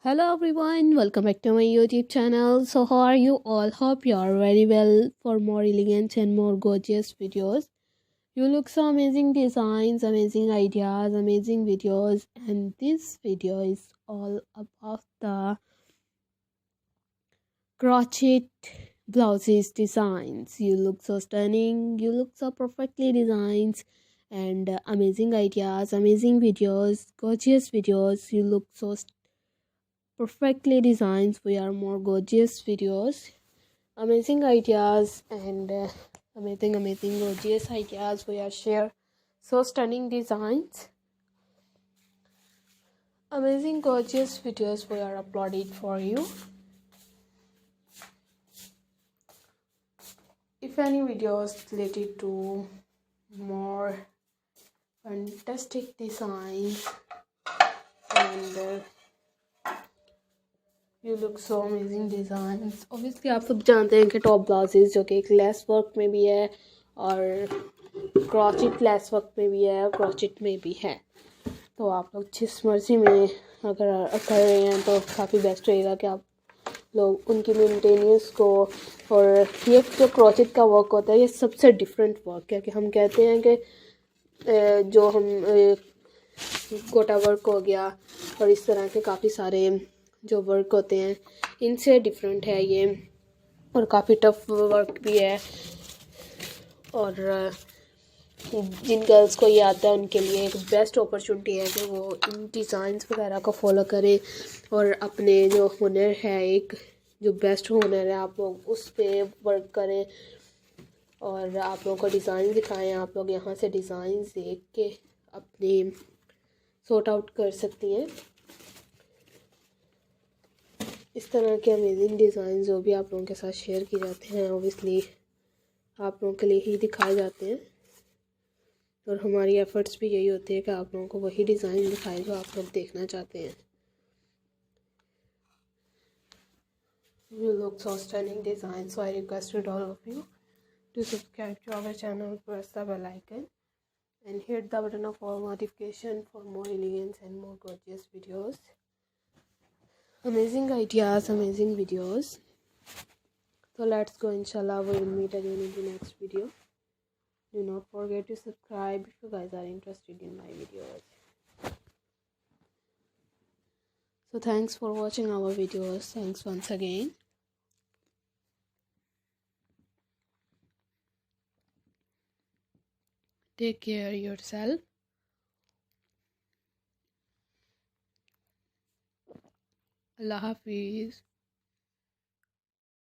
Hello everyone, welcome back to my YouTube channel. So how are you all? Hope you are very well. For more elegant and more gorgeous videos, you look so amazing designs, amazing ideas, amazing videos, and this video is all about the crochet blouses designs. You look so stunning, you look so perfectly designed, and amazing ideas, amazing videos, gorgeous videos. You look so perfectly designed. We are more gorgeous videos, amazing ideas, and amazing gorgeous ideas. We are share so stunning designs, amazing gorgeous videos we are uploaded for you. If any videos related to more fantastic designs and you look so amazing designs. Obviously आप सब जानते हैं कि top blouses जो कि एक lace work में भी है और क्रॉचेट लेस वर्क में भी है और क्रॉचेट में भी है। तो आप लोग जिस मर्ज़ी में अगर कर रहे हैं तो काफ़ी बेस्ट रहेगा कि आप लोग उनकी मेंटेनेंस को। और ये जो क्रॉचेट का वर्क होता है ये सबसे डिफरेंट वर्क है कि हम कहते हैं कि जो हम गोटा वर्क हो गया और इस तरह के काफ़ी सारे जो वर्क होते हैं इनसे डिफरेंट है ये, और काफ़ी टफ वर्क भी है। और जिन गर्ल्स को ये आता है उनके लिए एक बेस्ट अपॉर्चुनिटी है कि वो इन डिज़ाइंस वगैरह को फॉलो करें और अपने जो हुनर है, एक जो बेस्ट हुनर है, आप लोग उस पर वर्क करें और आप लोगों को डिज़ाइन दिखाएं। आप लोग यहाँ से डिज़ाइन देख के अपने सॉर्ट आउट कर सकती हैं। इस तरह के अमेजिंग डिज़ाइन जो भी आप लोगों के साथ शेयर किए जाते हैं ओबियसली आप लोगों के लिए ही दिखाए जाते हैं, और हमारी एफ़र्ट्स भी यही होती है कि आप लोगों को वही डिज़ाइन दिखाए जो आप लोग देखना चाहते हैं। You look so stunning design, so I requested all of you to subscribe to our channel, press the bell icon and hit the button of all notification for more elegant and more gorgeous videos, amazing ideas, amazing videos. So let's go, inshallah we will meet again in the next video. Do not forget to subscribe if you guys are interested in my videos. So thanks for watching our videos. Thanks once again. Take care yourself. Allah Hafiz.